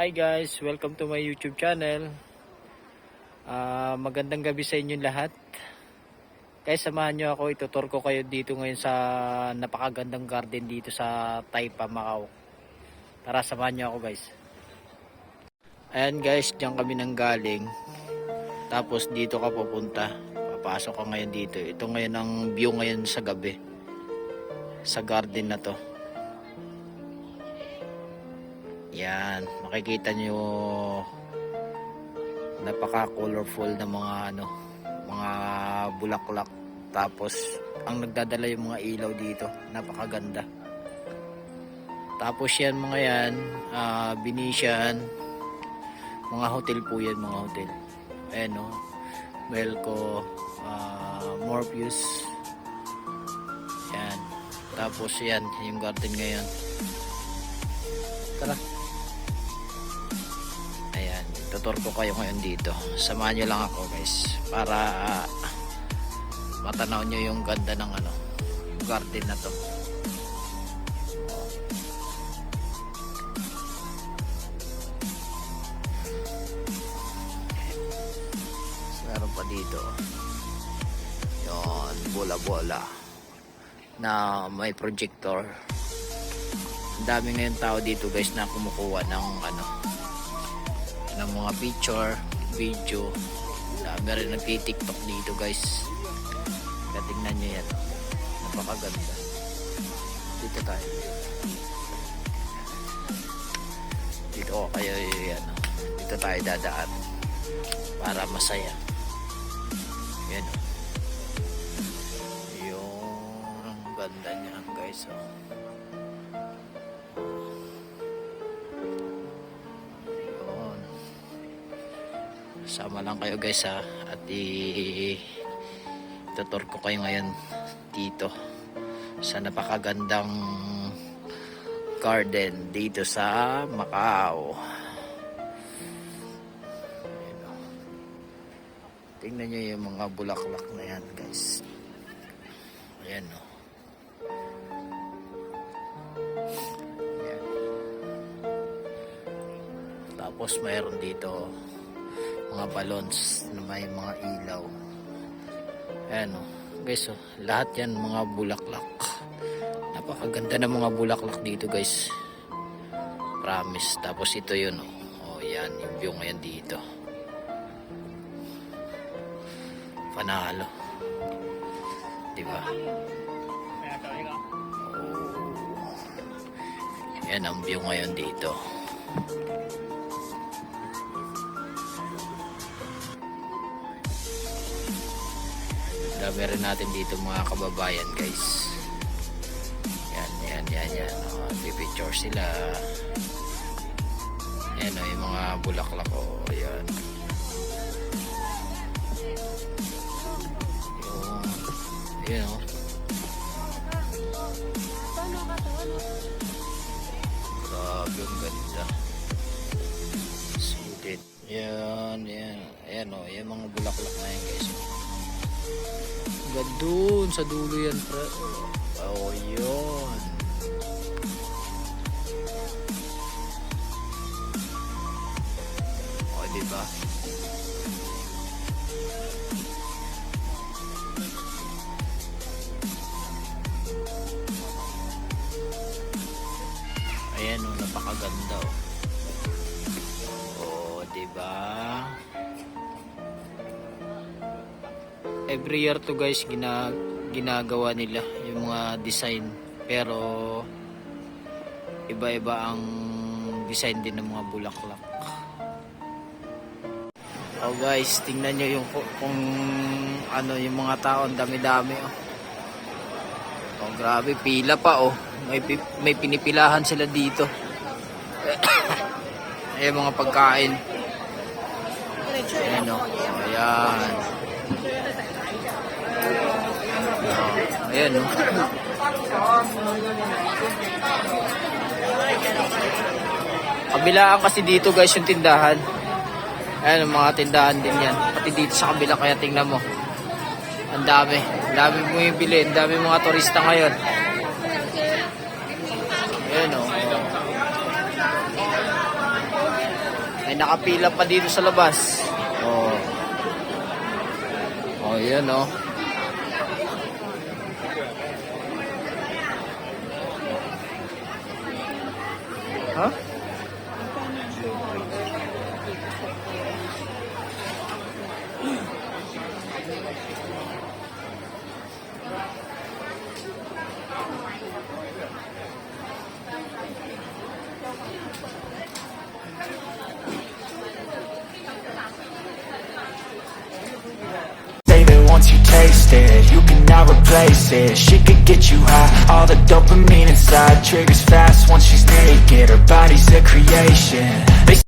Hi guys, welcome to my YouTube channel. Magandang gabi sa inyo lahat. Guys, samahan nyo ako, itutur ko kayo dito ngayon sa napakagandang garden dito sa Taypa, Macau. Tara, samahan nyo ako guys. Ayan guys, diyan kami nang galing. Tapos dito ka pupunta. Papasok ka ngayon dito. Ito ngayon ang view ngayon sa gabi. Sa garden na to. Yan, makikita nyo napaka-colorful na mga bulaklak. Tapos ang nagdadala yung mga ilaw dito, napakaganda. Tapos yan mga yan, Venetian, mga hotel po yan, mga hotel. Ayan o, Melco, Morpheus. Yan, tapos yan, yung garden ngayon. Tara. Ayan, tutur ko kayo ngayon dito. Samahan nyo lang ako guys para matanaw nyo yung ganda ng garden na to. Meron pa dito yon, bola-bola na may projector. Ang dami ngayon tao dito guys na kumukuha ng mga picture, video. Dami rin nagti-tiktok dito guys. Kaya tingnan nyo yan, napakaganda. Dito tayo, dito kayo yan. Dito tayo dadaan para masaya. Yan o, yung ang ganda niya guys o. Sama lang kayo guys at tutur ko kayo ngayon dito sa napakagandang garden dito sa Macau. Tingnan nyo yung mga bulaklak na yan guys. Ayan o. Ayan. Tapos mayroon dito mga balloons na may mga ilaw. Ayan o guys o, lahat yan mga bulaklak. Napakaganda ng mga bulaklak dito guys, promise. Tapos ito yun o, yan yung view ngayon dito, panalo, diba? Yan ang view ngayon dito. Dami rin natin dito mga kababayan guys. Yan. Pipicture sila. Yan o, yung mga bulaklak o. Yan. Yan o. Grabe ang ganda. Sulit. Yan. Ayan o, yung mga bulaklak na yan guys. Doon sa dulo yan, pre. Oh, yun. Oh, diba? Ayan oh, napakaganda oh. Oh, diba? Every year to guys ginagawa nila yung mga design, pero iba-iba ang design din ng mga bulaklak. Oh guys, tingnan nyo yung kung yung mga tao, ang dami-dami oh. Oh grabe, pila pa oh. May pinipilahan sila dito. Ayan mga pagkain. Ayan oh. Ayan. Ayan o. Kabilaan kasi dito guys yung tindahan. Ayan ang mga tindahan din yan. Pati dito sa kabila, kaya tingnan mo. Ang dami. Ang dami bumibili. Ang dami mga turista ngayon. Ayan o. May nakapila pa dito sa labas. Oh. Oh, yan oh. Ha? Huh? Once you taste it, you cannot replace it. She could get you high, all the dopamine inside triggers fast once she's naked. Her body's a creation.